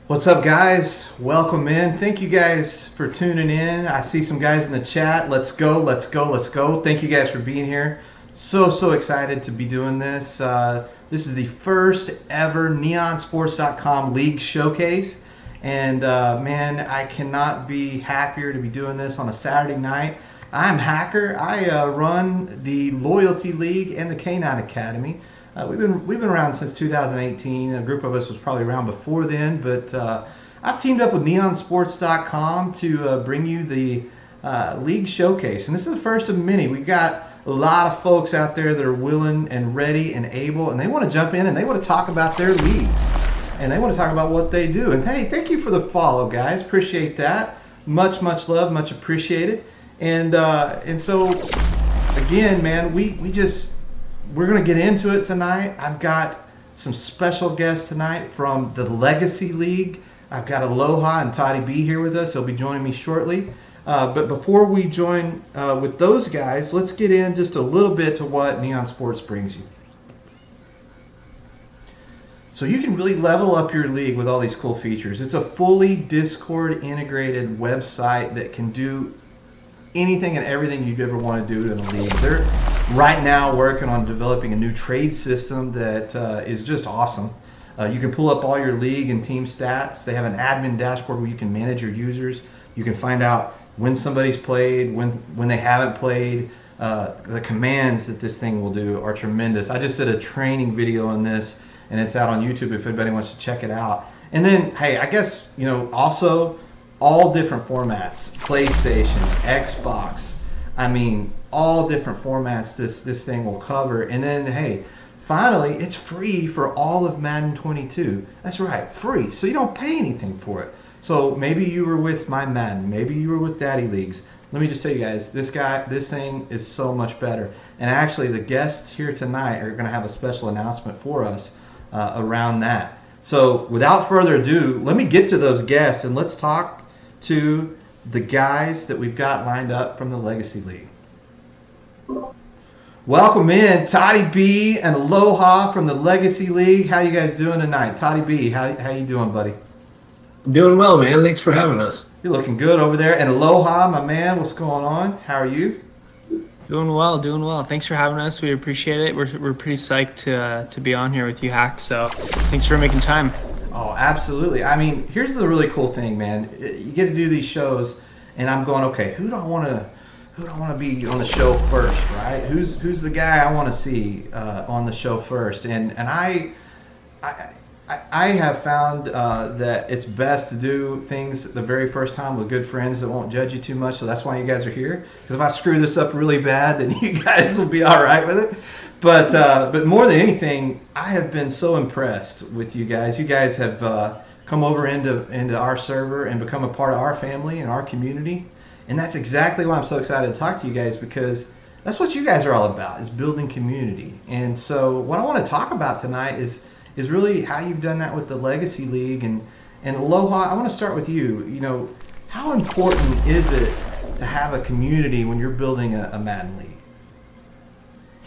What's up, guys? Welcome in. Thank you guys for tuning in. I see some guys in the chat. Let's go, let's go, let's go. Thank you guys for being here. So excited to be doing this. This is the first ever NeonSportz.com League Showcase. And man, I cannot be happier to be doing this on a Saturday night. I'm Hacker. I run the Loyalty League and the K9 Academy. We've been around since 2018. A group of us was probably around before then, but I've teamed up with NeonSportz.com to bring you the League Showcase, and this is the first of many. We've got a lot of folks out there that are willing and ready and able, and they want to jump in and they want to talk about their leagues, and they want to talk about what they do. And hey, thank you for the follow, guys. Appreciate that. Much love, much appreciated. And so again, man, we're going to get into it tonight. I've got some special guests tonight from the Legacy League. I've got Aloha and ToddyB here with us. They'll be joining me shortly. But before we join with those guys, let's get in just a little bit to what NeonSportz brings you. So you can really level up your league with all these cool features. It's a fully Discord integrated website that can do anything and everything you'd ever want to do in a league. They're right now working on developing a new trade system that is just awesome. You can pull up all your league and team stats. They have an admin dashboard where you can manage your users. You can find out when somebody's played, when they haven't played. The commands that this thing will do are tremendous. I just did a training video on this, and it's out on YouTube if anybody wants to check it out. And then, hey, I guess, also all different formats, PlayStation, Xbox, I mean, all different formats this thing will cover. And then, hey, finally, it's free for all of Madden 22. That's right, free. So you don't pay anything for it. So maybe you were with My Madden, maybe you were with Daddy Leagues. Let me just tell you guys, this thing is so much better. And actually, the guests here tonight are going to have a special announcement for us around that. So without further ado, let me get to those guests and let's talk to the guys that we've got lined up from the Legacy League. Welcome in, ToddyB and Aloha from the Legacy League. How you guys doing tonight? ToddyB, how you doing, buddy? Doing well, man. Thanks for having us. You're looking good over there. And Aloha, my man, what's going on? How are you? Doing well. Thanks for having us. We appreciate it. We're pretty psyched to be on here with you, Hack. So thanks for making time. Oh, absolutely. I mean, here's the really cool thing, man. You get to do these shows, and I'm going, okay, who do I want to be on the show first, right? Who's the guy I want to see on the show first? And I have found that it's best to do things the very first time with good friends that won't judge you too much. So that's why you guys are here. Because if I screw this up really bad, then you guys will be all right with it. But more than anything, I have been so impressed with you guys. You guys have come over into our server and become a part of our family and our community. And that's exactly why I'm so excited to talk to you guys, because that's what you guys are all about, is building community. And so what I want to talk about tonight is really how you've done that with the Legacy League. And Aloha, I want to start with you. How important is it to have a community when you're building a Madden League?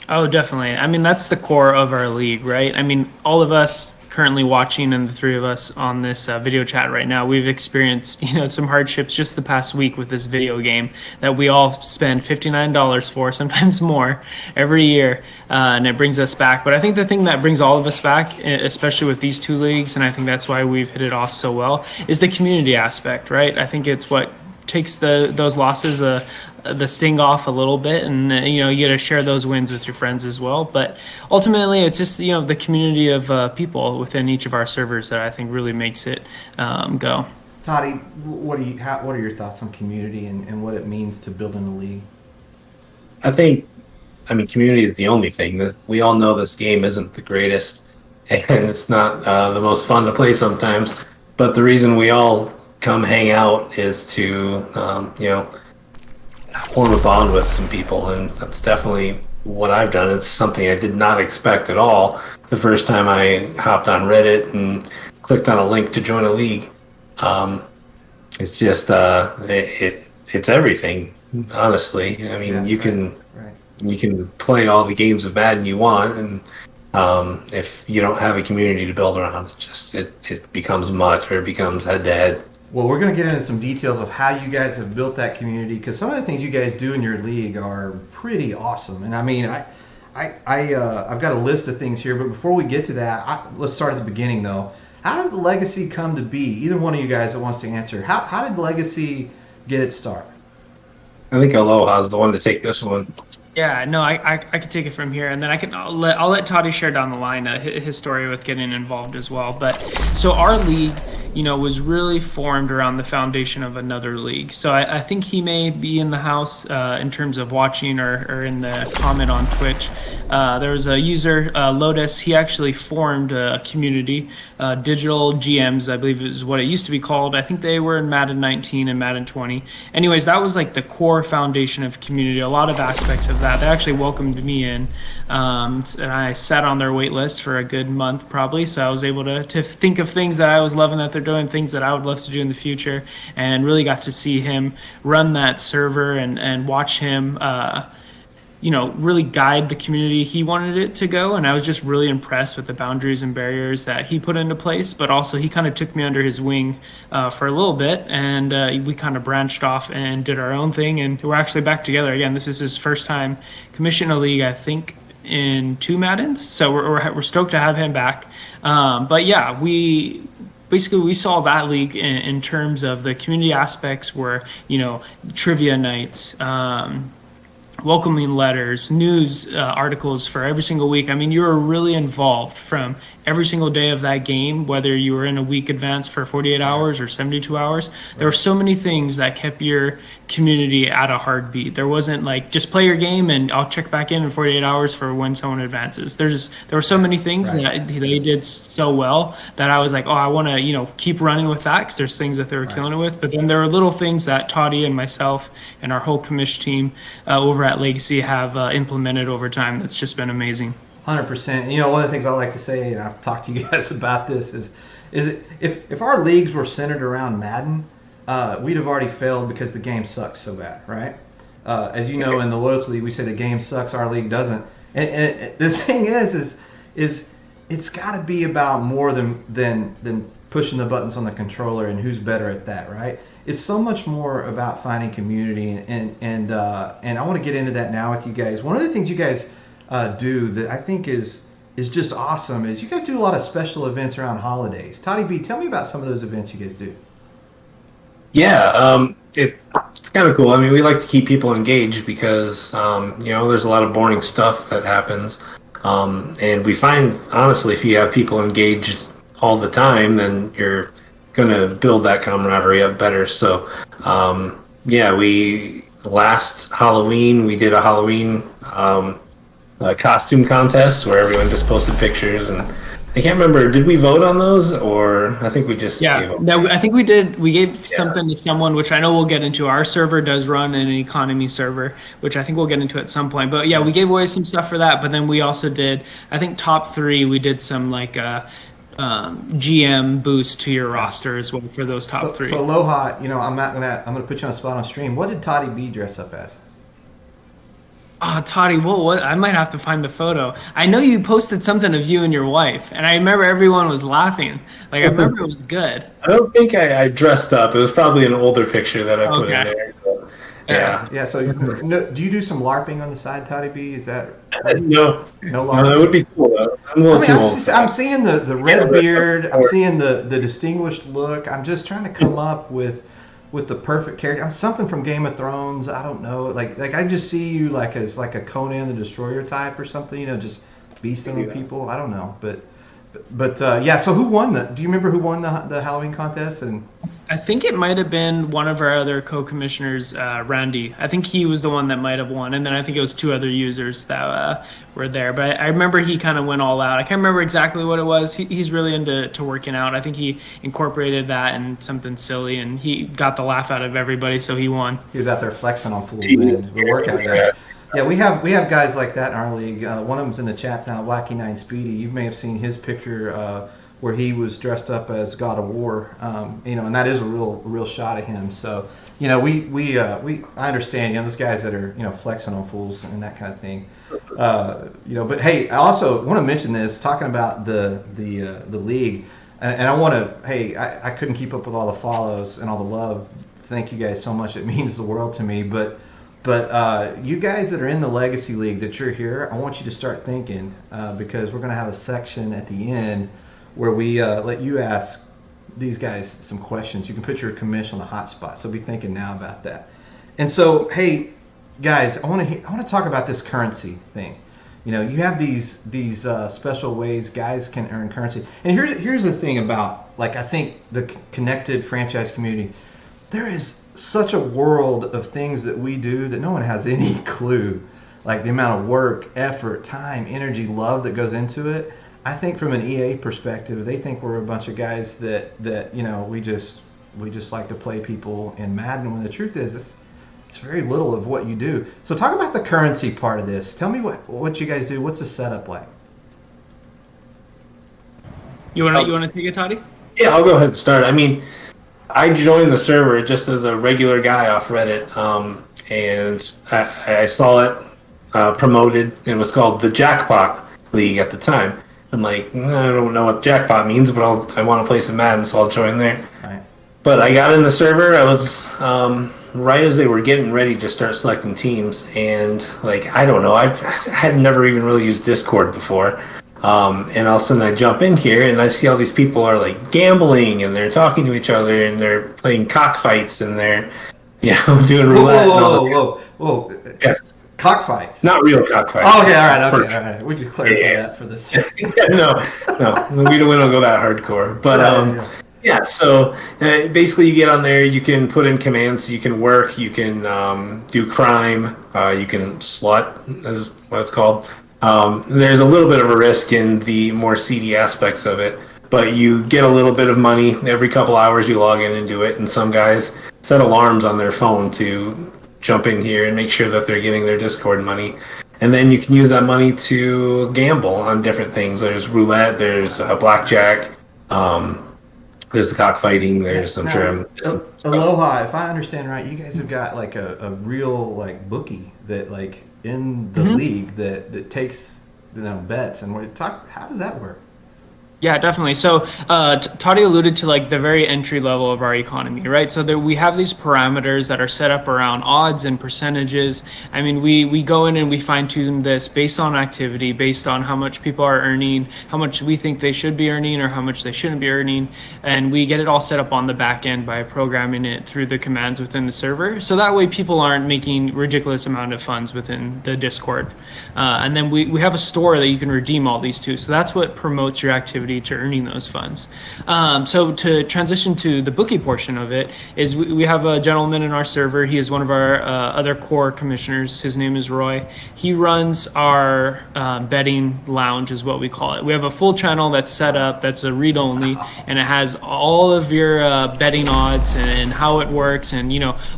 Oh, definitely. I mean, that's the core of our league, right? I mean, all of us currently watching and the three of us on this video chat right now, we've experienced, some hardships just the past week with this video game that we all spend $59 for, sometimes more, every year, and it brings us back. But I think the thing that brings all of us back, especially with these two leagues, and I think that's why we've hit it off so well, is the community aspect, right? I think it's what takes those losses, the sting off a little bit, and you get to share those wins with your friends as well. But ultimately, it's just the community of people within each of our servers that I think really makes it go. Toddy, what are your thoughts on community and what it means to building a league? I mean, community is the only thing. We all know this game isn't the greatest, and it's not the most fun to play sometimes. But the reason we all come hang out is to, form a bond with some people, and that's definitely what I've done. It's something I did not expect at all the first time I hopped on Reddit and clicked on a link to join a league. It's just it's everything, honestly. I mean, you can play all the games of Madden you want, and If you don't have a community to build around, it becomes much, or it becomes head to head. Well, we're going to get into some details of how you guys have built that community, because some of the things you guys do in your league are pretty awesome. And I mean, I've got a list of things here, but before we get to that, let's start at the beginning though. How did the Legacy come to be? Either one of you guys that wants to answer. How did Legacy get its start? I think Aloha is the one to take this one. Yeah, no, I could take it from here, and then I'll let Toddy share down the line his story with getting involved as well. But so our league, was really formed around the foundation of another league. So I think he may be in the house in terms of watching or in the comment on Twitch. There was a user, Lotus. He actually formed a community, Digital GMs, I believe is what it used to be called. I think they were in Madden 19 and Madden 20. Anyways, that was like the core foundation of community. A lot of aspects of that. They actually welcomed me in, and I sat on their wait list for a good month probably. So I was able to think of things that I was loving that they're doing, things that I would love to do in the future, and really got to see him run that server and watch him really guide the community he wanted it to go. And I was just really impressed with the boundaries and barriers that he put into place, but also he kind of took me under his wing for a little bit, and we kind of branched off and did our own thing, and we're actually back together again. This is his first time commissioning a league, I think, in 2 Maddens, so we're stoked to have him back. But yeah, we saw that league in terms of the community aspects were, trivia nights, welcoming letters, news articles for every single week. I mean, you were really involved from every single day of that game, whether you were in a week advance for 48 hours or 72 hours. There were so many things that kept your community at a heartbeat. There wasn't like, just play your game and I'll check back in 48 hours for when someone advances. There were so many things that they did so well that I was like, oh, I want to, keep running with that, because there's things that they were killing it with. But then there were little things that Toddy and myself and our whole commish team over at Legacy have implemented over time. That's just been amazing. 100%. One of the things I like to say, and I've talked to you guys about this, is if our leagues were centered around Madden, we'd have already failed because the game sucks so bad, right? As you know, in the Loyalty League, we say the game sucks, our league doesn't. And the thing is it's got to be about more than pushing the buttons on the controller and who's better at that, right? It's so much more about finding community, and I want to get into that now with you guys. One of the things you guys do that I think is just awesome is you guys do a lot of special events around holidays. ToddyB, tell me about some of those events you guys do. Yeah, it's kind of cool. I mean, we like to keep people engaged because there's a lot of boring stuff that happens, and we find, honestly, if you have people engaged all the time, then you're gonna build that camaraderie up better. So last Halloween we did a Halloween costume contest where everyone just posted pictures, and I can't remember, did we vote on those, or I think we just gave them? No, I think we did. We gave something to someone, which I know we'll get into. Our server does run an economy server, which I think we'll get into at some point. But yeah, we gave away some stuff for that. But then we also did, I think, top 3. We did some like GM boost to your roster as well for those top 3. So Aloha, I'm gonna put you on the spot on stream. What did ToddyB dress up as? Oh, Toddy, what? I might have to find the photo. I know you posted something of you and your wife, and I remember everyone was laughing. Like, I remember it was good. I don't think I dressed up. It was probably an older picture that I put in there. Yeah. So, do you do some LARPing on the side, ToddyB? Is that no LARPing? No, that would be cool. I'm a little too old. I'm seeing the red beard. I'm seeing the distinguished look. I'm just trying to come up with the perfect character. I'm something from Game of Thrones. I don't know. Like I just see you as like a Conan the Destroyer type or something. Just beasting on people. I don't know, but yeah. So who won do you remember who won the Halloween contest? And I think it might have been one of our other co-commissioners, Randy. I think he was the one that might have won, and then I think it was 2 other users that were there. But I remember he kind of went all out. I can't remember exactly what it was. He's really into working out. I think he incorporated that in something silly, and he got the laugh out of everybody, so he won. He was out there flexing on fools, man. The workout guy. Yeah, we have guys like that in our league. One of them's in the chat now, Wacky 9 Speedy. You may have seen his picture where he was dressed up as God of War, and that is a real shot of him. So, I understand, those guys that are, flexing on fools and that kind of thing. But hey, I also want to mention this, talking about the league, and I want to. Hey, I couldn't keep up with all the follows and all the love. Thank you guys so much. It means the world to me. But you guys that are in the Legacy League that you're here, I want you to start thinking, because we're going to have a section at the end where we let you ask these guys some questions. You can put your commission on the hot spot. So be thinking now about that. And so, hey, guys, I want to talk about this currency thing. You know, you have these special ways guys can earn currency. And here's the thing about, like, I think the Connected Franchise community, there is such a world of things that we do that no one has any clue. Like the amount of work, effort, time, energy, love that goes into it. I think from an EA perspective, they think we're a bunch of guys that we just like to play people in Madden, when the truth is it's very little of what you do. So talk about the currency part of this. Tell me what you guys do. What's the setup like? You want to take it, Toddy? Yeah, I'll go ahead and start. I mean, I joined the server just as a regular guy off Reddit, and I saw it promoted, and it was called the Jackpot League at the time. I'm like, I don't know what jackpot means, but I want to play some Madden, so I'll join there. Right. But I got in the server. I was right as they were getting ready to start selecting teams, and like, I don't know, I had never even really used Discord before. And all of a sudden I jump in here and I see all these people are like gambling, and they're talking to each other, and they're playing cockfights, and they're doing roulette. Whoa. Yes. Cockfights. Not real cockfights. Oh, okay, all right. We can clarify that for this. No, we don't go that hardcore. But so basically you get on there, you can put in commands, you can work, you can do crime, you can slut, is what it's called. There's a little bit of a risk in the more seedy aspects of it, but you get a little bit of money every couple hours. You log in and do it, and some guys set alarms on their phone to jump in here and make sure that they're getting their Discord money, and then you can use that money to gamble on different things. There's roulette, there's blackjack, there's the cockfighting, there's Aloha, if I understand right, you guys have got like a real like bookie that like in the league that takes bets, and how does that work? Yeah, definitely. So Toddy alluded to like the very entry level of our economy, right? So we have these parameters that are set up around odds and percentages. I mean, we go in and we fine tune this based on activity, based on how much people are earning, how much we think they should be earning, or how much they shouldn't be earning. And we get it all set up on the back end by programming it through the commands within the server. So that way people aren't making ridiculous amount of funds within the Discord. And then we have a store that you can redeem all these to. So that's what promotes your activity to earning those funds. So to transition to the bookie portion of it, is we have a gentleman in our server. He is one of our other core commissioners. His name is Roy. He runs our betting lounge, is what we call it. We have a full channel that's set up, that's a read only, and it has all of your betting odds and how it works, and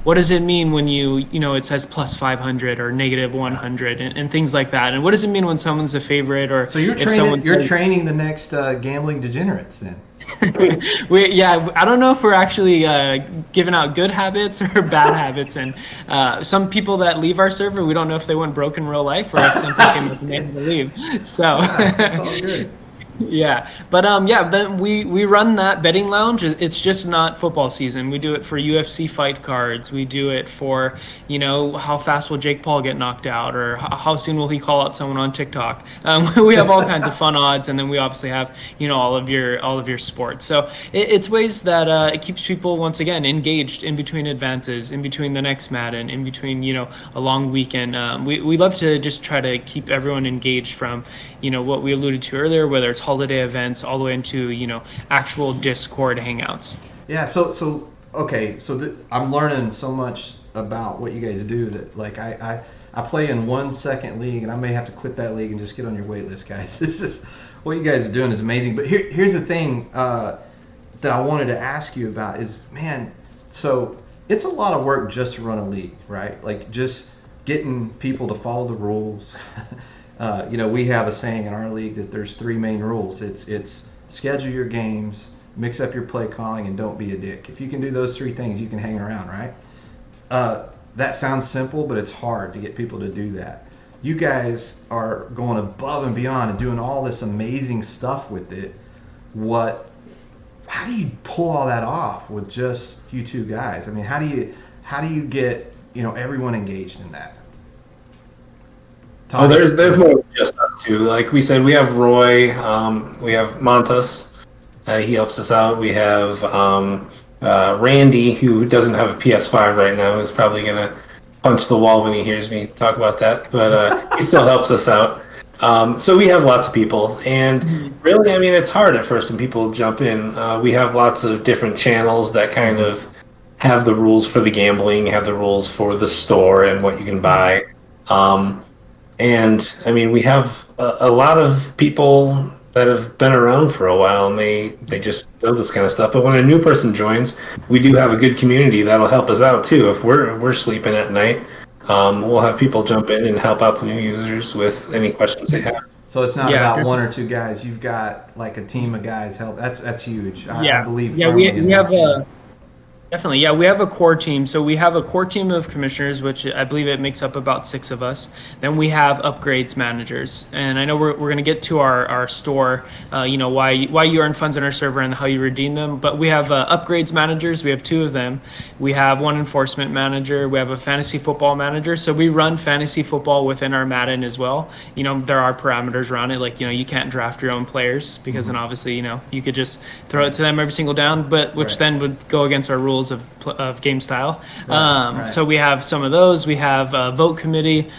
what does it mean when it says plus 500 or negative 100 and things like that, and what does it mean when someone's a favorite, or so you're training the next gambling degenerates then. I don't know if we're actually giving out good habits or bad habits, and some people that leave our server, we don't know if they went broke in real life or if something came up and they had to leave. So that's all good. Yeah, but then we run that betting lounge. It's just not football season. We do it for UFC fight cards. We do it for how fast will Jake Paul get knocked out, or how soon will he call out someone on TikTok. We have all kinds of fun odds, and then we obviously have all of your sports. So it's ways that it keeps people once again engaged in between advances, in between the next Madden, in between a long weekend. We love to just try to keep everyone engaged from what we alluded to earlier, whether it's holiday events all the way into actual Discord hangouts. Yeah, so I'm learning so much about what you guys do that like I play in 1 second league, and I may have to quit that league and just get on your wait list, guys. This is what you guys are doing is amazing. But here's the thing that I wanted to ask you about is, man, so it's a lot of work just to run a league, right? Like just getting people to follow the rules. We have a saying in our league that there's 3 main rules. It's schedule your games, mix up your play calling, and don't be a dick. If you can do those 3 things, you can hang around, right? That sounds simple, but it's hard to get people to do that. you guys are going above and beyond and doing all this amazing stuff with it. How do you pull all that off with just you two guys? I mean, how do you get, everyone engaged in that? Oh, there's more than just us two. Like we said, we have Roy, we have Montas, he helps us out. We have Randy, who doesn't have a PS5 right now, is probably gonna punch the wall when he hears me talk about that, but he still helps us out. So we have lots of people, and really, I mean, it's hard at first when people jump in. We have lots of different channels that kind of have the rules for the gambling, have the rules for the store and what you can buy. And I mean, we have a lot of people that have been around for a while, and they just know this kind of stuff. But when a new person joins, we do have a good community that'll help us out too. If we're sleeping at night, we'll have people jump in and help out the new users with any questions they have. So it's not about one or two guys. You've got like a team of guys help. That's huge. I believe. Yeah, we have a. Definitely, yeah. We have a core team. So we have a core team of commissioners, which I believe it makes up about 6 of us. Then we have upgrades managers, and I know we're going to get to our store. Why you earn funds on our server and how you redeem them. But we have upgrades managers. We have 2 of them. We have one enforcement manager. We have a fantasy football manager. So we run fantasy football within our Madden as well. There are parameters around it. Like you can't draft your own players because then obviously you could just throw it to them every single down, but which then would go against our rules of game style. So we have some of those. We have a vote committee.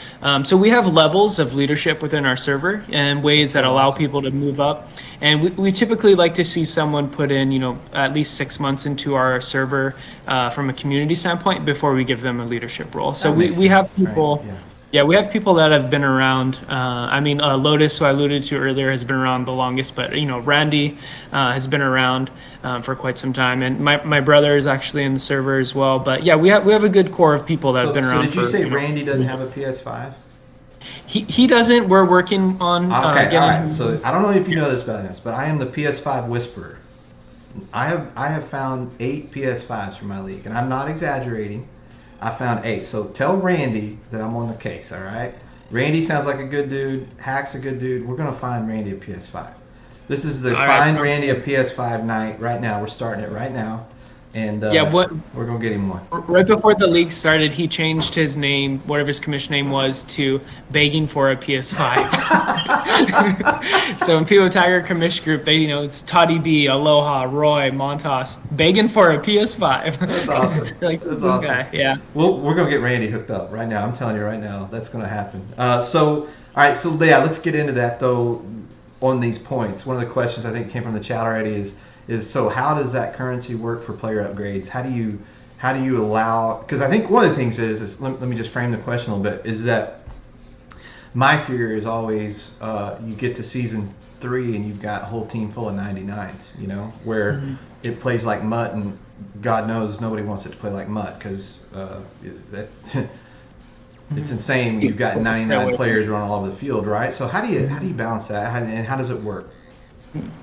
So we have levels of leadership within our server and ways that allow people to move up. And we typically like to see someone put in, at least 6 months into our server from a community standpoint before we give them a leadership role. So we have people. Right. Yeah, we have people that have been around. Lotus, who I alluded to earlier, has been around the longest, but Randy has been around for quite some time, and my brother is actually in the server as well. But yeah, we have a good core of people that have been around. So did you say Randy doesn't have a PS5? He doesn't. We're working on getting. All right. So I don't know if you know this about this, but I am the PS5 whisperer. I have found 8 PS5s for my league, and I'm not exaggerating. I found 8. So tell Randy that I'm on the case, all right? Randy sounds like a good dude. Hack's a good dude. We're going to find Randy a PS5. This is the Find Randy a PS5 night right now. We're starting it right now. And we're going to get him one. Right before the league started, he changed his name, whatever his commission name was, to Begging for a PS5. So in People Tiger commission group, it's ToddyB, Aloha, Roy, Montas, begging for a PS5. That's awesome. That's awesome. Guy. Yeah. Well, we're going to get Randy hooked up right now. I'm telling you right now, that's going to happen. All right. So let's get into that though on these points. One of the questions I think came from the chat already is so how does that currency work for player upgrades? How do you allow, because I think one of the things is let me just frame the question a little bit, is that my fear is always you get to season 3 and you've got a whole team full of 99s, where it plays like mutt, and God knows nobody wants it to play like mutt because it's insane. You've got 99 players running all over the field, right? So how do you balance that, and how does it work?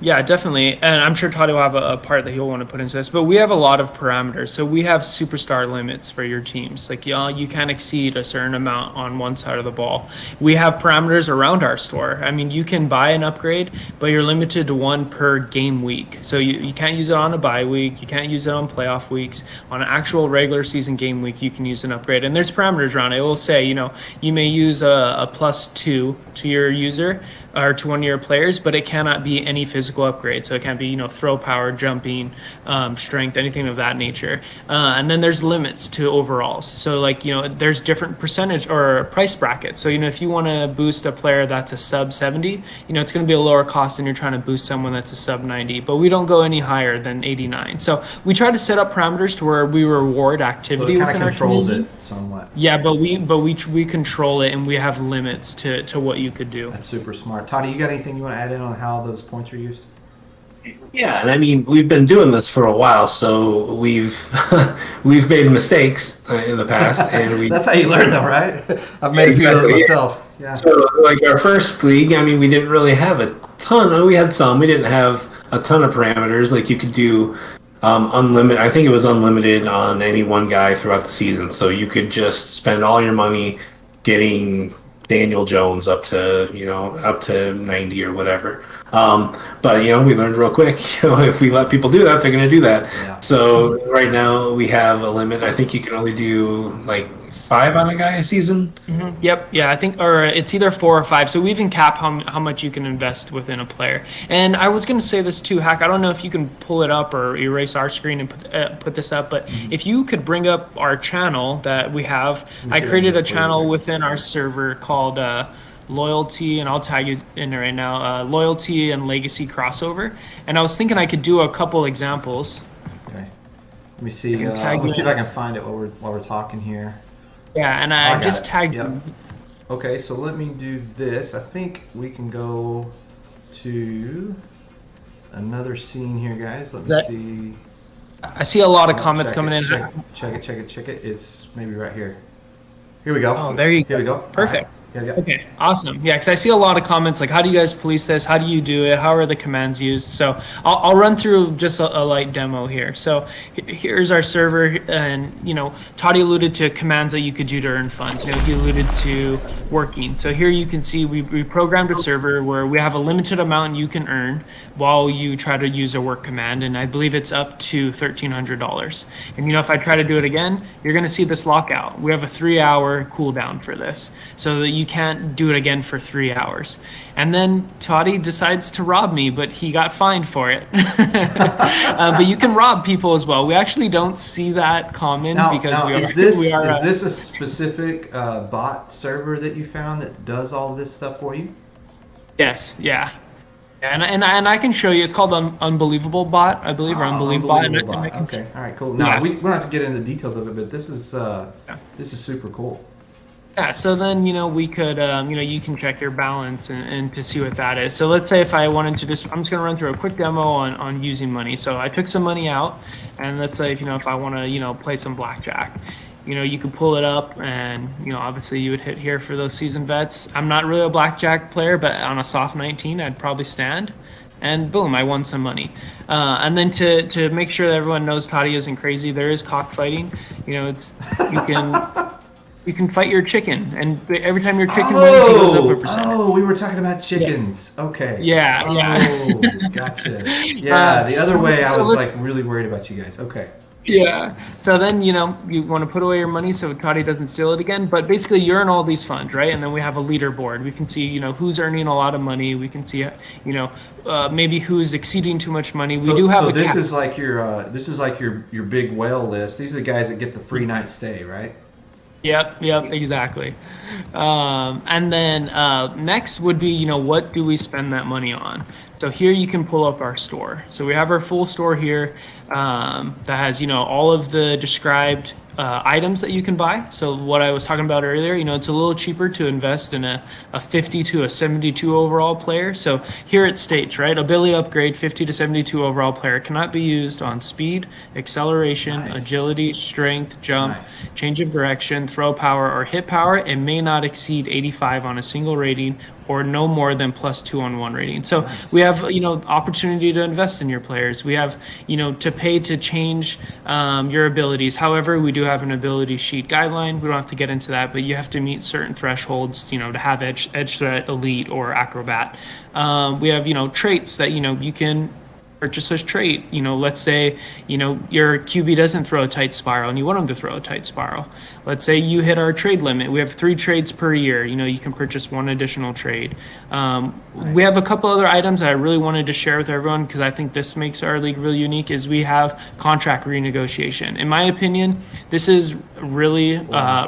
Yeah, definitely. And I'm sure Toddy will have a part that he'll want to put into this, but we have a lot of parameters. So we have superstar limits for your teams. Like, you can't exceed a certain amount on one side of the ball. We have parameters around our store. I mean, you can buy an upgrade, but you're limited to 1 per game week. So you can't use it on a bye week. You can't use it on playoff weeks. On an actual regular season game week, you can use an upgrade. And there's parameters around it. It will say, you may use a +2 to your user or to one of your players, but it cannot be any physical upgrade. So it can't be, throw power, jumping, strength, anything of that nature. And then there's limits to overalls. So there's different percentage or price brackets. So, if you want to boost a player that's a sub 70, it's going to be a lower cost than you're trying to boost someone that's a sub 90, but we don't go any higher than 89. So we try to set up parameters to where we reward activity within our community. Controls it somewhat. Yeah, but we control it, and we have limits to what you could do. That's super smart. Toddy, you got anything you want to add in on how those points are used? Yeah, and I mean, we've been doing this for a while, so we've made mistakes in the past, and that's how you learn, though, right? I've made a few of those myself. Yeah. So, our first league, I mean, we didn't really have a ton. We had some. We didn't have a ton of parameters. Like, you could do unlimited. I think it was unlimited on any one guy throughout the season, so you could just spend all your money getting Daniel Jones up to 90 or whatever. But we learned real quick, if we let people do that, they're going to do that. Yeah. So right now we have a limit. I think you can only do like 5 on a guy a season. Mm-hmm. Yep. Yeah, I think, or it's either 4 or 5. So we even cap how much you can invest within a player. And I was going to say this too, Hack. I don't know if you can pull it up or erase our screen and put this up, but if you could bring up our channel that we have, I created a channel within our server called Loyalty, and I'll tag you in there right now, Loyalty and Legacy Crossover. And I was thinking I could do a couple examples. Okay. Let me see. Let me see if I can find it while we're talking here. Yeah, and I just tagged you. Okay, so let me do this. I think we can go to another scene here, guys. Let me see. I see a lot of comments coming in. Check it. It's maybe right here. Here we go. Oh, there you go. Here we go. Perfect. Right. Yeah. Okay, awesome. Yeah, because I see a lot of comments like, how do you guys police this? How do you do it? How are the commands used? So I'll run through just a light demo here. So here's our server, and Toddy alluded to commands that you could do to earn funds. He alluded to working. So here you can see we programmed a server where we have a limited amount you can earn while you try to use a work command, and I believe it's up to $1,300. And if I try to do it again, you're going to see this lockout. We have a 3-hour cooldown for this, so that you can't do it again for 3 hours. And then Toddy decides to rob me, but he got fined for it. But you can rob people as well. We actually don't see that common because is this a specific bot server that you found that does all this stuff for you? Yes. Yeah. And I can show you. It's called Unbelievable Bot, I believe, or Unbelievable Bot. Okay. All right. Cool. Now we don't have to get into the details of it, but this is super cool. Yeah, so then, we could, you can check your balance and to see what that is. So let's say if I wanted to I'm just going to run through a quick demo on using money. So I took some money out, and let's say if I want to, play some blackjack, you could pull it up, and, obviously you would hit here for those seasoned vets. I'm not really a blackjack player, but on a soft 19, I'd probably stand. And boom, I won some money. And then to make sure that everyone knows Toddy isn't crazy, there is cockfighting. You can fight your chicken, and every time your chicken wins, he goes up a percent. Oh, we were talking about chickens. Yeah. Okay. Yeah. Oh, gotcha. Yeah, the other way, I was really worried about you guys. Okay. Yeah. So then, you want to put away your money so Toddy doesn't steal it again. But basically, you earn all these funds, right? And then we have a leaderboard. We can see, who's earning a lot of money. We can see, maybe who's exceeding too much money. We do have. So this is like your big whale list. These are the guys that get the free night stay, right? Yep, exactly. And then next would be, what do we spend that money on? So here you can pull up our store. So we have our full store here that has, all of the described items that you can buy. So what I was talking about earlier, it's a little cheaper to invest in a 50 to a 72 overall player. So here it states, right, ability upgrade 50 to 72 overall player cannot be used on speed, acceleration, agility, strength, jump, change of direction, throw power, or hit power. It may not exceed 85 on a single rating or no more than +2 on one rating. So we have, opportunity to invest in your players. We have, to pay to change your abilities. However, we do have an ability sheet guideline. We don't have to get into that, but you have to meet certain thresholds, to have edge threat, elite, or acrobat. We have, traits that, you can purchase a trait. Let's say, your QB doesn't throw a tight spiral and you want him to throw a tight spiral. Let's say you hit our trade limit. We have 3 trades per year. You can purchase 1 additional trade. We have a couple other items that I really wanted to share with everyone because I think this makes our league really unique is we have contract renegotiation. In my opinion, this is really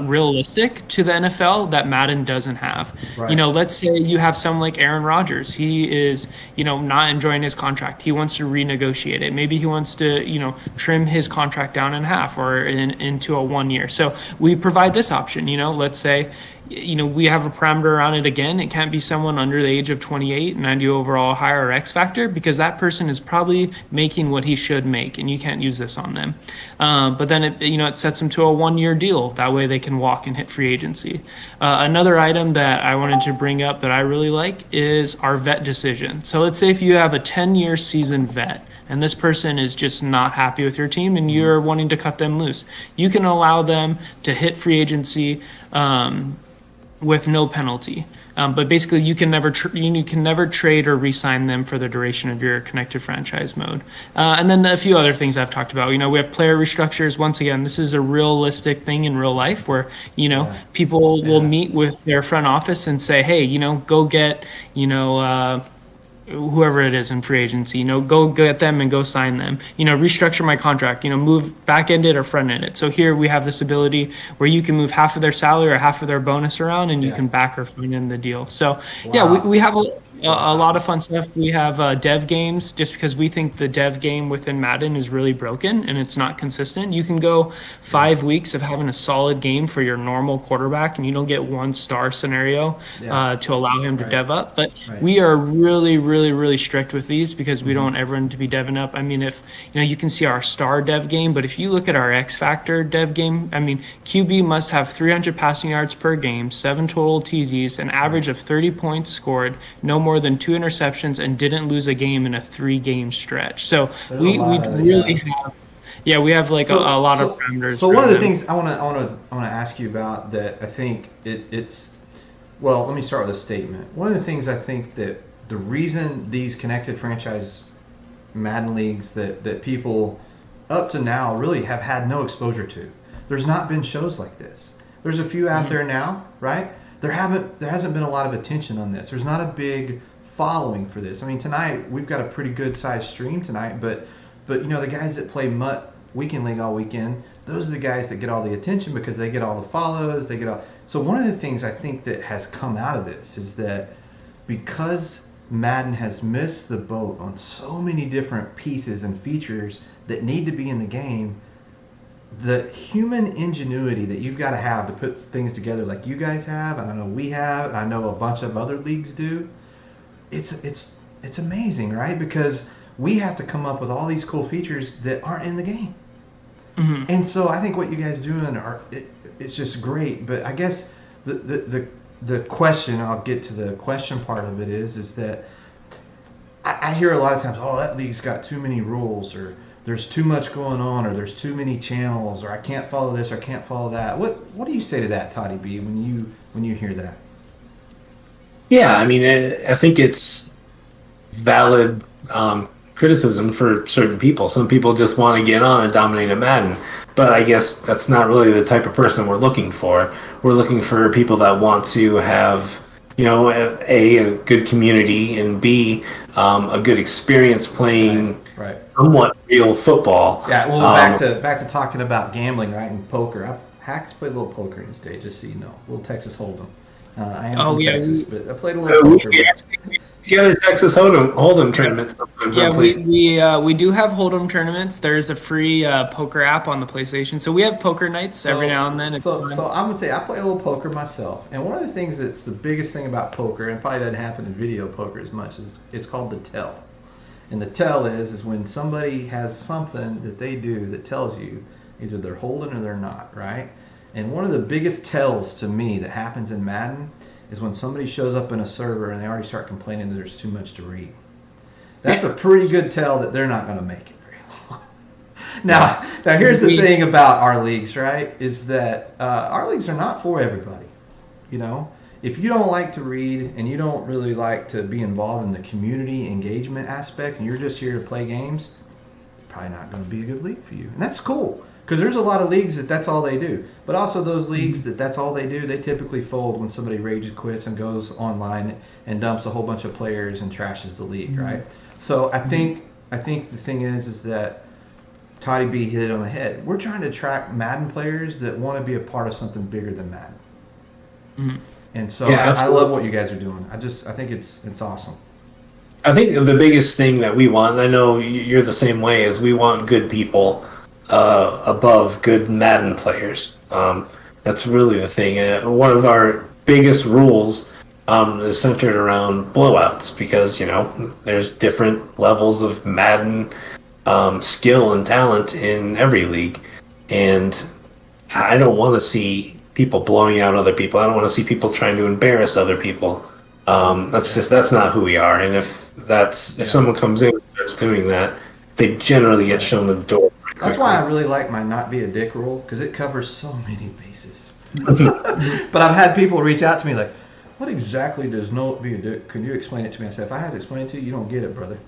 realistic to the NFL that Madden doesn't have. Right. Let's say you have someone like Aaron Rodgers. He is, not enjoying his contract. He wants to renegotiate it. Maybe he wants to, trim his contract down in half or into a 1 year. So we provide this option. Let's say, we have a parameter around it again. It can't be someone under the age of 28, 90 overall, higher or X factor, because that person is probably making what he should make, and you can't use this on them. But then it sets them to a 1 year deal. That way they can walk and hit free agency. Another item that I wanted to bring up that I really like is our vet decision. So let's say if you have a 10-year seasoned vet, and this person is just not happy with your team and you're wanting to cut them loose, you can allow them to hit free agency with no penalty. But basically, you can never trade or re-sign them for the duration of your connected franchise mode. And then a few other things I've talked about. We have player restructures. Once again, this is a realistic thing in real life where people will meet with their front office and say, hey, go get whoever it is in free agency, go get them and go sign them, restructure my contract, move back end it or front end it. So here we have this ability where you can move half of their salary or half of their bonus around and you can back or front end the deal. So we have a lot of fun stuff. We have dev games just because we think the dev game within Madden is really broken and it's not consistent. You can go 5 weeks of having a solid game for your normal quarterback and you don't get 1-star scenario to allow him to dev up. But we are really, really, really strict with these because we don't want everyone to be deving up. I mean, if you can see our star dev game, but if you look at our X Factor dev game, I mean, QB must have 300 passing yards per game, 7 total TDs, an average of 30 points scored, no more than 2 interceptions, and didn't lose a game in a 3-game stretch. So we really have we have like a lot of parameters. So one of the things I want to ask you about that I think it's let me start with a statement. One of the things I think that the reason these connected franchise Madden leagues that people up to now really have had no exposure to. There's not been shows like this. There's a few out there now, right? There hasn't been a lot of attention on this. There's not a big following for this. I mean, tonight we've got a pretty good sized stream tonight, but the guys that play Mutt Weekend League all weekend, those are the guys that get all the attention because they get all the follows, So one of the things I think that has come out of this is that because Madden has missed the boat on so many different pieces and features that need to be in the game, the human ingenuity that you've got to have to put things together like you guys have, and I know we have, and I know a bunch of other leagues do, it's amazing, right? Because we have to come up with all these cool features that aren't in the game. Mm-hmm. And so I think what you guys doing it's just great. But I guess the question, I'll get to the question part of it is that I hear a lot of times, that league's got too many rules, or there's too much going on, or there's too many channels, or I can't follow this or I can't follow that. What do you say to that, ToddyB, when you hear that? Yeah, I mean, I think it's valid criticism for certain people. Some people just want to get on and dominate a Madden, but I guess that's not really the type of person we're looking for. We're looking for people that want to have, a good community, and B, a good experience playing somewhat real football. Yeah, well, back to talking about gambling, right, and poker. Hack's played a little poker in his day, just so you know. A little Texas Hold'em. I am from Texas, but I played a little poker. Yeah, Texas Hold'em tournaments. Yeah, we do have Hold'em tournaments. There's a free poker app on the PlayStation, so we have poker nights every now and then. So I'm gonna tell you, I play a little poker myself, and one of the things that's the biggest thing about poker, and probably doesn't happen in video poker as much, is it's called the tell. And the tell is when somebody has something that they do that tells you either they're holding or they're not, right? And one of the biggest tells to me that happens in Madden is when somebody shows up in a server and they already start complaining that there's too much to read. That's a pretty good tell that they're not going to make it very long. Now here's the thing about our leagues, right? Is that our leagues are not for everybody. If you don't like to read and you don't really like to be involved in the community engagement aspect and you're just here to play games, it's probably not going to be a good league for you. And that's cool. Because there's a lot of leagues that's all they do. But also those leagues that's all they do, they typically fold when somebody rage quits and goes online and dumps a whole bunch of players and trashes the league, right? So I think the thing is that ToddyB hit it on the head. We're trying to attract Madden players that want to be a part of something bigger than Madden. Mm-hmm. And so I love what you guys are doing. I think it's awesome. I think the biggest thing that we want, and I know you're the same way, is we want good people above good Madden players. That's really the thing. One of our biggest rules is centered around blowouts because, there's different levels of Madden skill and talent in every league. And I don't want to see people blowing out other people. I don't want to see people trying to embarrass other people. That's not who we are. And if someone comes in and starts doing that, they generally get shown the door. That's why I really like my not be a dick rule, because it covers so many bases. But I've had people reach out to me like, what exactly does no be a dick? Can you explain it to me? I said, if I had to explain it to you, you don't get it, brother.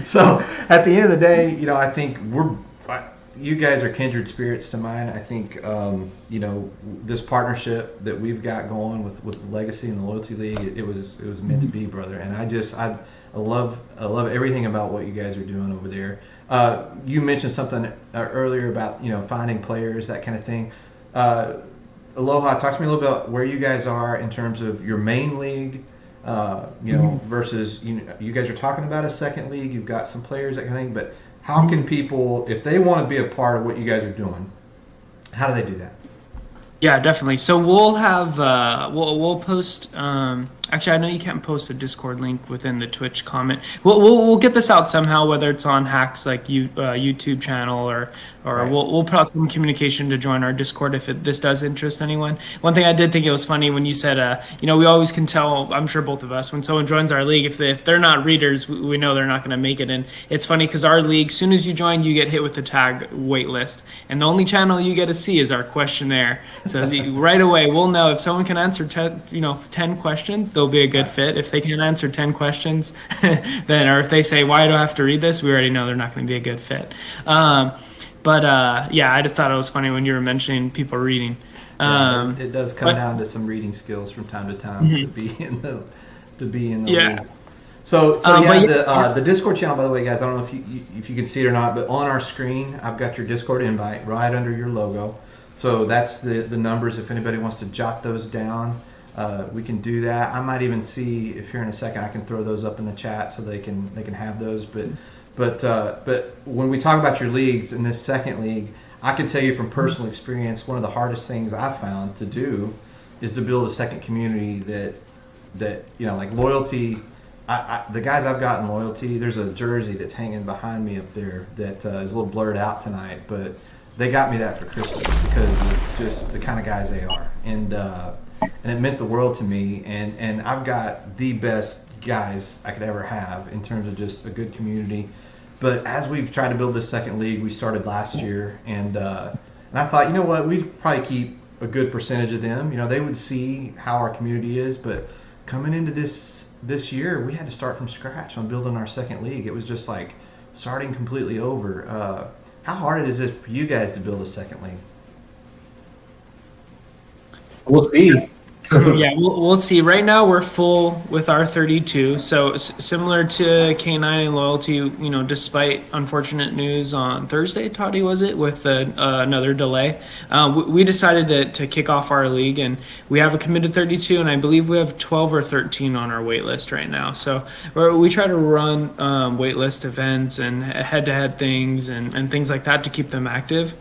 So at the end of the day, I think you guys are kindred spirits to mine. I think, this partnership that we've got going with the Legacy and the Loyalty League, it was meant to be, brother. And I love everything about what you guys are doing over there. You mentioned something earlier about, finding players, that kind of thing. Aloha, talk to me a little bit about where you guys are in terms of your main league, versus, you guys are talking about a second league. You've got some players, that kind of thing. But how can people, if they want to be a part of what you guys are doing, how do they do that? Yeah, definitely. So we'll have we'll post. Actually, I know you can't post a Discord link within the Twitch comment. We'll get this out somehow, whether it's on Hacks like YouTube channel or Right. we'll put out some communication to join our Discord if this does interest anyone. One thing I did think it was funny when you said, we always can tell. I'm sure both of us, when someone joins our league, if they're not readers, we know they're not going to make it. And it's funny because our league, as soon as you join, you get hit with the tag waitlist, and the only channel you get to see is our questionnaire. So right away, we'll know if someone can answer 10 questions, they'll be a good fit. If they can answer 10 questions, then, or if they say, why do I have to read this? We already know they're not going to be a good fit. But I just thought it was funny when you were mentioning people reading. It does come down to some reading skills from time to time to be in the league. So the Discord channel, by the way, guys, I don't know if you can see it or not, but on our screen, I've got your Discord invite right under your logo. So that's the numbers. If anybody wants to jot those down, we can do that. I might even see if here in a second I can throw those up in the chat so they can have those. But when we talk about your leagues in this second league, I can tell you from personal experience, one of the hardest things I've found to do is to build a second community that like Loyalty. The guys I've got in Loyalty, there's a jersey that's hanging behind me up there that is a little blurred out tonight, but they got me that for Christmas because of just the kind of guys they are, and it meant the world to me. And I've got the best guys I could ever have in terms of just a good community. But as we've tried to build this second league, we started last year, and I thought, you know what, we'd probably keep a good percentage of them. They would see how our community is, but coming into this year, we had to start from scratch on building our second league. It was just like starting completely over. How hard is it for you guys to build a second league? We'll see. Yeah, we'll see. Right now, we're full with our 32. So similar to K9 and Loyalty, despite unfortunate news on Thursday, Toddy, was it, with another delay, we decided to kick off our league, and we have a committed 32, and I believe we have 12 or 13 on our wait list right now. So we try to run wait list events and head-to-head things and things like that to keep them active.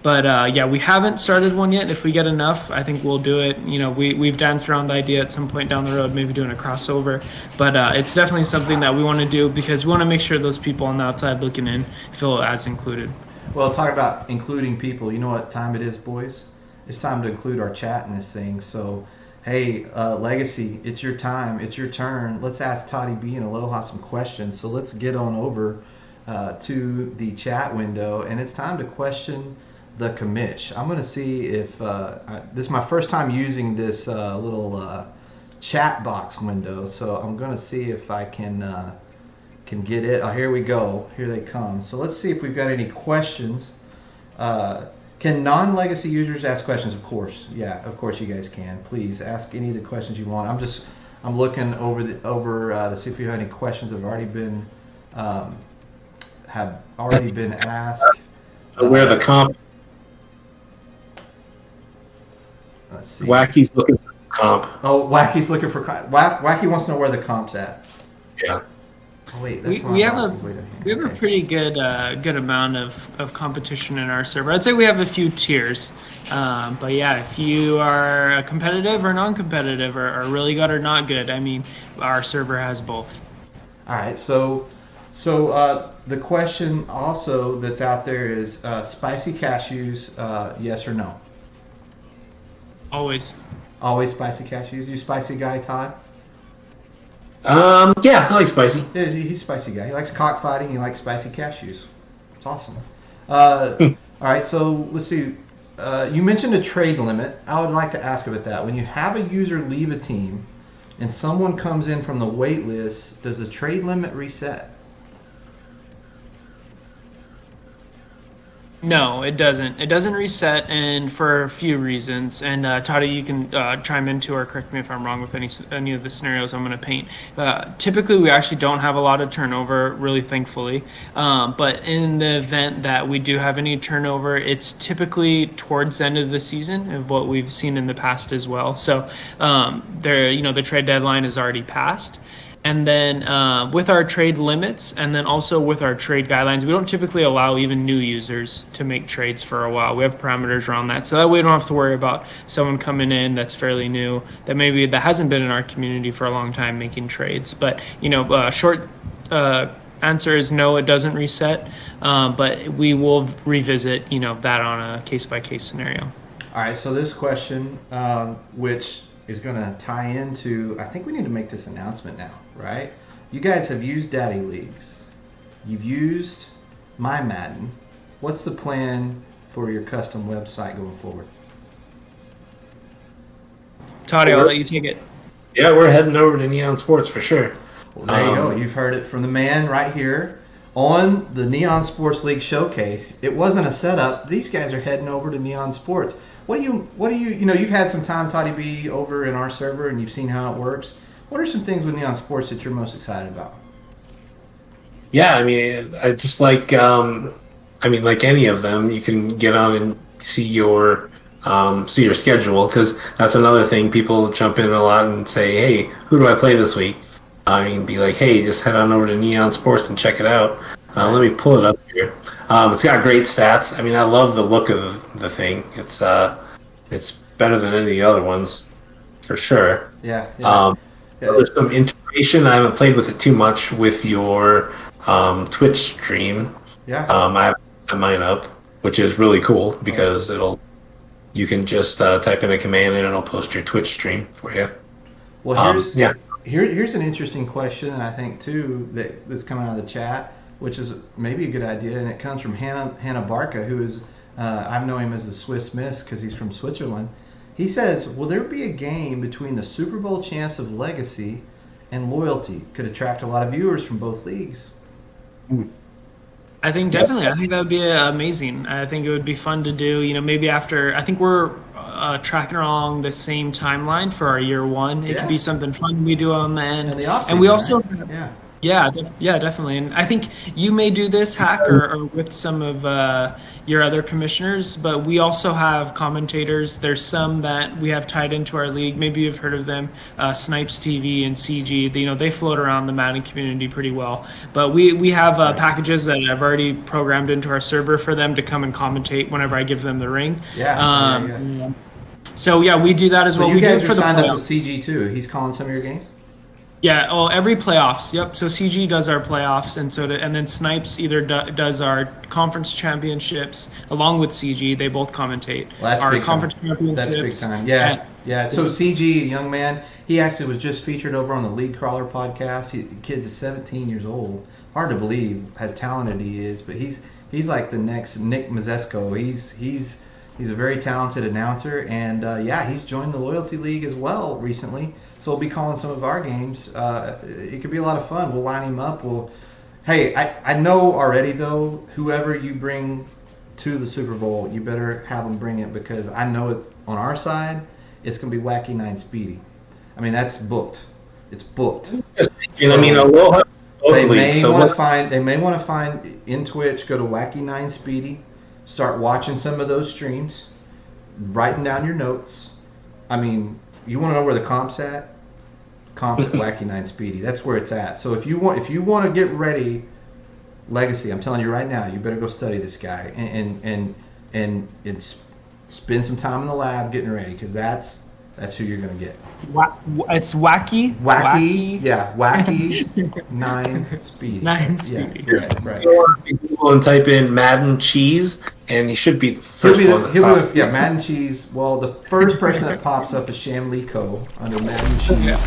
But we haven't started one yet. If we get enough, I think we'll do it. We've danced around the idea at some point down the road, maybe doing a crossover. But it's definitely something that we want to do because we want to make sure those people on the outside looking in feel as included. Well, talk about including people. You know what time it is, boys? It's time to include our chat in this thing. So, hey, Legacy, it's your time. It's your turn. Let's ask ToddyB and Aloha some questions. So let's get on over to the chat window, and it's time to question the commish. I'm going to see if this is my first time using this little chat box window, so I'm going to see if I can get it. Oh, here we go. Here they come. So let's see if we've got any questions. Can non-legacy users ask questions? Of course. Yeah, of course you guys can. Please ask any of the questions you want. I'm looking over to see if we have any questions that have already been asked. Where the comp? Let's see. Wacky's looking for comp. Oh, Wacky's looking for Wacky wants to know where the comp's at. Yeah. Oh wait, that's We have a pretty good amount of competition in our server. I'd say we have a few tiers, but yeah, if you are competitive or non-competitive or really good or not good, I mean, our server has both. All right, so the question also that's out there is spicy cashews, yes or no? Always Spicy cashews. You spicy guy, Todd? Yeah, I like spicy. Yeah, he's a spicy guy. He likes cockfighting. He likes spicy cashews. It's awesome. All right, so let's see. you mentioned a trade limit. I would like to ask about that. When you have a user leave a team and someone comes in from the wait list, does the trade limit reset? No, it doesn't. It doesn't reset, and for a few reasons. And Toddy, you can chime into or correct me if I'm wrong with any of the scenarios I'm going to paint. Typically, we actually don't have a lot of turnover, really thankfully. But in the event that we do have any turnover, it's typically towards the end of the season of what we've seen in the past as well. So the trade deadline is already passed. And then with our trade limits and then also with our trade guidelines, we don't typically allow even new users to make trades for a while. We have parameters around that. So that way we don't have to worry about someone coming in that's fairly new, that hasn't been in our community for a long time making trades. But, short answer is no, it doesn't reset. But we will revisit, that on a case-by-case scenario. All right, so this question, which is going to tie into, I think we need to make this announcement now, right? You guys have used Daddy Leagues. You've used My Madden. What's the plan for your custom website going forward? Toddy, I'll let you take it. Yeah, we're heading over to NeonSportz for sure. Well, there you go. You've heard it from the man right here on the NeonSportz League Showcase. It wasn't a setup. These guys are heading over to NeonSportz. What do you you've had some time, ToddyB, over in our server, and you've seen how it works. What are some things with NeonSportz that you're most excited about? Yeah, I mean, I just like any of them, you can get on and see your schedule, because that's another thing. People jump in a lot and say, hey, who do I play this week? You can be like, hey, just head on over to NeonSportz and check it out. Let me pull it up here. It's got great stats. I mean, I love the look of the thing. It's better than any of the other ones, for sure. Yeah. There's some integration. I haven't played with it too much with your Twitch stream. Yeah. I have set mine up, which is really cool because you can just type in a command and it'll post your Twitch stream for you. Well, here's an interesting question, I think too, that's coming out of the chat, which is maybe a good idea, and it comes from Hannah Barca, who is I know him as the Swiss Miss because he's from Switzerland. He says, will there be a game between the Super Bowl champs of Legacy and Loyalty? Could attract a lot of viewers from both leagues. I think definitely. I think that would be amazing. I think it would be fun to do, maybe after, I think we're tracking along the same timeline for our year one. It could be something fun we do on the end. And we also... Right? Yeah, definitely. And I think you may do this, Hack, or with some of your other commissioners, but we also have commentators. There's some that we have tied into our league. Maybe you've heard of them, Snipes TV and CG. They float around the Madden community pretty well. But we have packages that I've already programmed into our server for them to come and commentate whenever I give them the ring. So, we do that as well. You we guys do it are for the signed playoffs. up with CG too. He's calling some of your games? Yeah, every playoffs. Yep. So CG does our playoffs, and then Snipes either does our conference championships along with CG. They both commentate our conference championships. That's big time. Yeah. So CG, young man, he actually was just featured over on the League Crawler podcast. The kid's 17 years old. Hard to believe how talented he is, but he's like the next Nick Mazesco. He's a very talented announcer, and he's joined the Loyalty League as well recently. So we'll be calling some of our games. It could be a lot of fun. We'll line him up. I know already though, whoever you bring to the Super Bowl, you better have them bring it, because I know it on our side, it's gonna be Wacky 9 Speedy. I mean, that's booked. It's booked. Aloha. They may want to find in Twitch. Go to Wacky 9 Speedy. Start watching some of those streams, writing down your notes. I mean, you want to know where the comp's at? Comp's at Wacky 9 Speedy. That's where it's at. So if you want to get ready, Legacy, I'm telling you right now, you better go study this guy and spend some time in the lab getting ready, because that's who you're going to get. It's Wacky. Yeah, Wacky 9 Speedy. 9 Speedy. Yeah, right. Google and type in Madden Cheese, and he should be the first one. Madden Cheese. Well, the first person that pops up is Shamli Co. under Madden Cheese.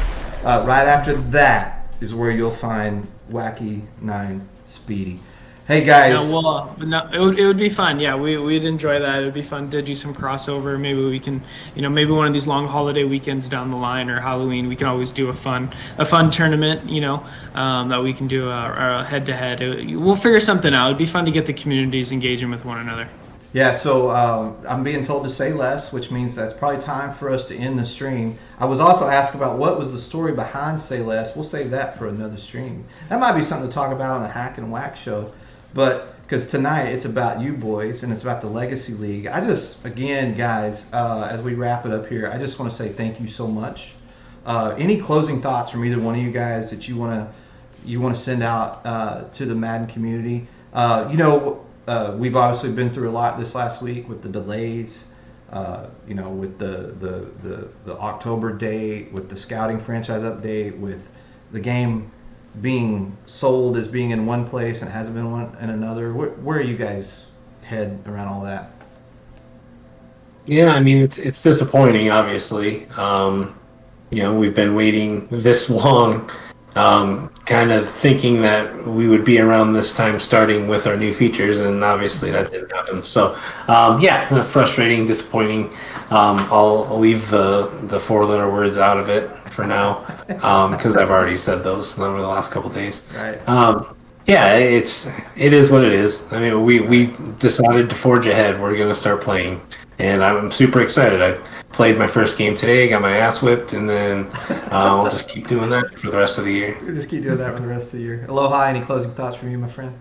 Right after that is where you'll find Wacky 9 Speedy. Hey guys. No, well, no, it would be fun. Yeah, we'd enjoy that. It would be fun to do some crossover. Maybe we can, maybe one of these long holiday weekends down the line or Halloween, we can always do a fun tournament. That we can do a head to head. We'll figure something out. It'd be fun to get the communities engaging with one another. Yeah, so I'm being told to say less, which means that's probably time for us to end the stream. I was also asked about what was the story behind Say Less. We'll save that for another stream. That might be something to talk about on the Hack and Whack show. But because tonight it's about you boys and it's about the Legacy League. Again, guys, as we wrap it up here, I just want to say thank you so much. Any closing thoughts from either one of you guys that you want to send out to the Madden community? We've obviously been through a lot this last week with the delays, with the October date, with the scouting franchise update, with the game being sold as being in one place and hasn't been one in another. Where are you guys head around all that? Yeah, I mean it's disappointing. Obviously, we've been waiting this long. Kind of thinking that we would be around this time starting with our new features, and obviously that didn't happen. So, frustrating, disappointing. I'll leave the four-letter words out of it for now because I've already said those over the last couple of days. Right. It is what it is. I mean, we decided to forge ahead. We're going to start playing, and I'm super excited. I played my first game today, got my ass whipped, and then I'll just keep doing that for the rest of the year. We'll just keep doing that for the rest of the year. Aloha, any closing thoughts from you, my friend?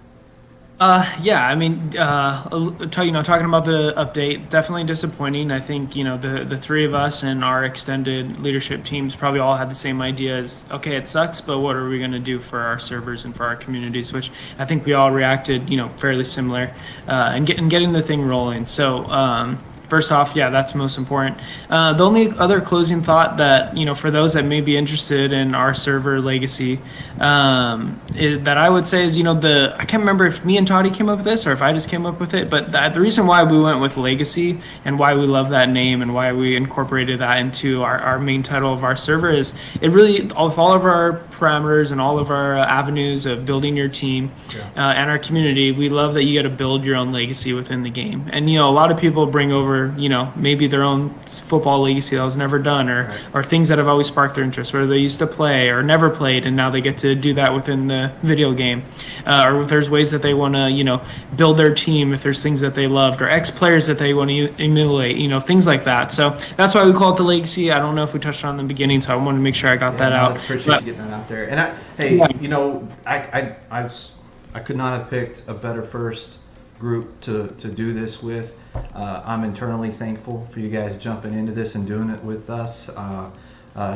Yeah, I mean, talking about the update, definitely disappointing. I think, the three of us and our extended leadership teams probably all had the same idea as, okay, it sucks, but what are we going to do for our servers and for our communities, which I think we all reacted, fairly similar, and getting the thing rolling. So, first off, yeah, that's most important. The only other closing thought that, for those that may be interested in our server legacy, that I would say is, I can't remember if me and Toddy came up with this or if I just came up with it, but the reason why we went with legacy and why we love that name and why we incorporated that into our main title of our server is it really, with all of our parameters and all of our avenues of building your team and our community, we love that you got to build your own legacy within the game. And, a lot of people bring over, maybe their own football legacy that was never done or things that have always sparked their interest, whether they used to play or never played and now they get to do that within the video game. Or if there's ways that they want to, build their team, if there's things that they loved or ex-players that they want to emulate, things like that. So that's why we call it the legacy. I don't know if we touched on it in the beginning, so I wanted to make sure I got that out. I appreciate you getting that out there. And I could not have picked a better first group to do this with. I'm internally thankful for you guys jumping into this and doing it with us.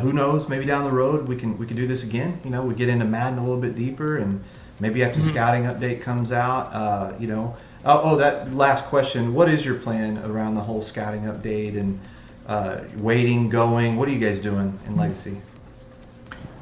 Who knows? Maybe down the road we can do this again. We get into Madden a little bit deeper, and maybe after scouting update comes out, that last question. What is your plan around the whole scouting update and waiting, going? What are you guys doing in Legacy?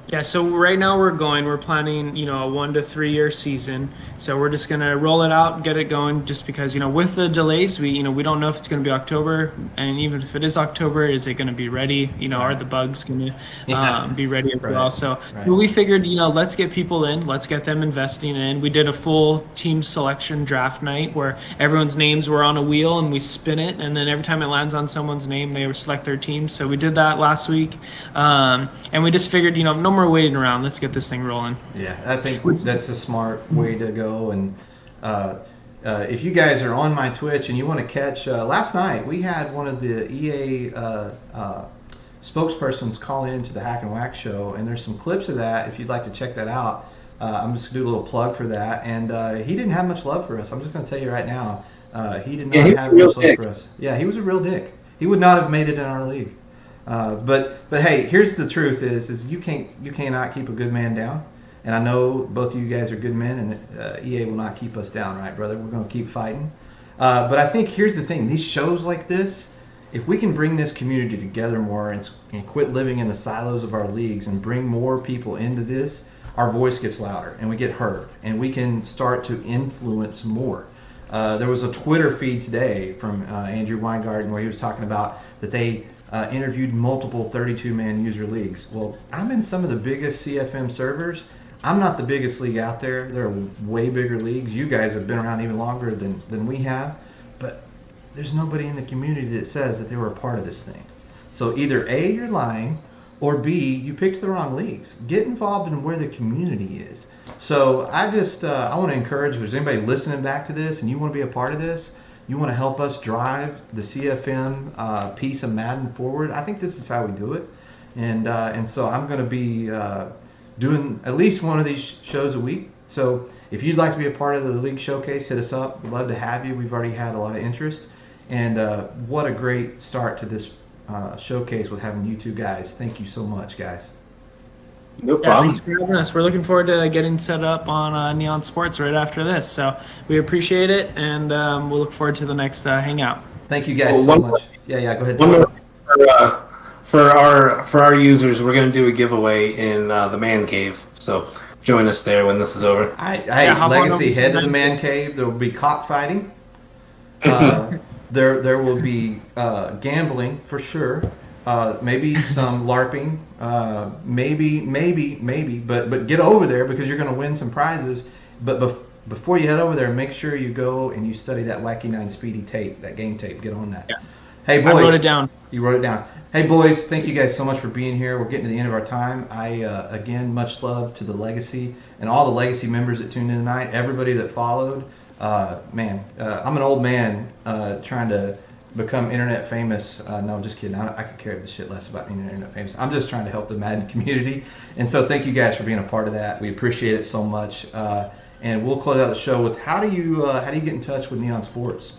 Yeah, so right now we're planning, a 1 to 3 year season. So we're just going to roll it out, get it going just because, with the delays, we don't know if it's going to be October. And even if it is October, is it going to be ready? Are the bugs going to be ready as well? So we figured, let's get people in, let's get them investing in. We did a full team selection draft night where everyone's names were on a wheel and we spin it. And then every time it lands on someone's name, they select their team. So we did that last week. And we just figured, no more waiting around. Let's get this thing rolling. Yeah, I think that's a smart way to go. And if you guys are on my Twitch and you want to catch, last night we had one of the EA spokespersons call in to the Hack and Whack show, and there's some clips of that if you'd like to check that out. I'm just going to do a little plug for that. And he didn't have much love for us. I'm just going to tell you right now. He did not have much love for us. Yeah, he was a real dick. He would not have made it in our league. But hey, here's the truth: is you cannot keep a good man down, and I know both of you guys are good men, and EA will not keep us down, right, brother? We're going to keep fighting. But I think here's the thing: these shows like this, if we can bring this community together more and quit living in the silos of our leagues and bring more people into this, our voice gets louder and we get heard, and we can start to influence more. There was a Twitter feed today from Andrew Weingarten where he was talking about that they interviewed multiple 32-man user leagues. Well, I'm in some of the biggest CFM servers. I'm not the biggest league out there. There are way bigger leagues. You guys have been around even longer than we have. But there's nobody in the community that says that they were a part of this thing. So either A, you're lying, or B, you picked the wrong leagues. Get involved in where the community is. So I want to encourage, if there's anybody listening back to this and you want to be a part of this, you want to help us drive the CFM piece of Madden forward, I think this is how we do it. And so I'm going to be doing at least one of these shows a week. So if you'd like to be a part of the league showcase, hit us up. We'd love to have you. We've already had a lot of interest. And what a great start to this showcase with having you two guys. Thank you so much, guys. No problem. Thanks for having us. We're looking forward to getting set up on NeonSportz right after this. So we appreciate it, and we'll look forward to the next hangout. Thank you guys so much. Yeah, go ahead. One more, for our users, we're going to do a giveaway in the man cave. So join us there when this is over. Legacy, head to the man cave. There will be cockfighting. There will be gambling for sure. Maybe some LARPing. Maybe. But get over there because you're going to win some prizes. But before you head over there, make sure you go and you study that Wacky 9 Speedy tape, that game tape. Get on that. Yeah. Hey, boys. I wrote it down. You wrote it down. Hey, boys, thank you guys so much for being here. We're getting to the end of our time. Again, much love to the Legacy and all the Legacy members that tuned in tonight, everybody that followed. I'm an old man trying to become internet famous. No, just kidding. I could care the shit less about being internet famous. I'm just trying to help the Madden community. And so thank you guys for being a part of that. We appreciate it so much. And we'll close out the show with how do you get in touch with NeonSportz?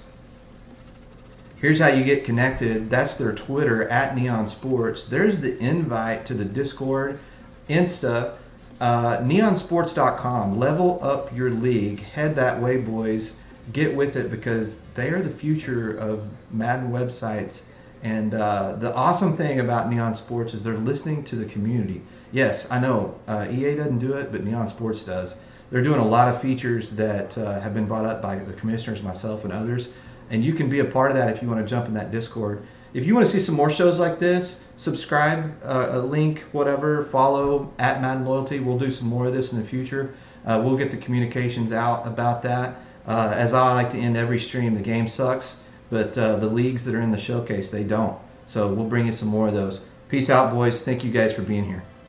Here's how you get connected. That's their Twitter, @NeonSportz. There's the invite to the Discord, Insta, NeonSportz.com. Level up your league. Head that way, boys. Get with it because they are the future of Madden websites. And the awesome thing about NeonSportz is they're listening to the community. Yes, I know EA doesn't do it, but NeonSportz does. They're doing a lot of features that have been brought up by the commissioners, myself, and others. And you can be a part of that if you want to jump in that Discord. If you want to see some more shows like this, subscribe, a link, whatever, follow @MaddenLoyalty. We'll do some more of this in the future. We'll get the communications out about that. As I like to end every stream, the game sucks, but the leagues that are in the showcase, they don't. So we'll bring you some more of those. Peace out, boys. Thank you guys for being here.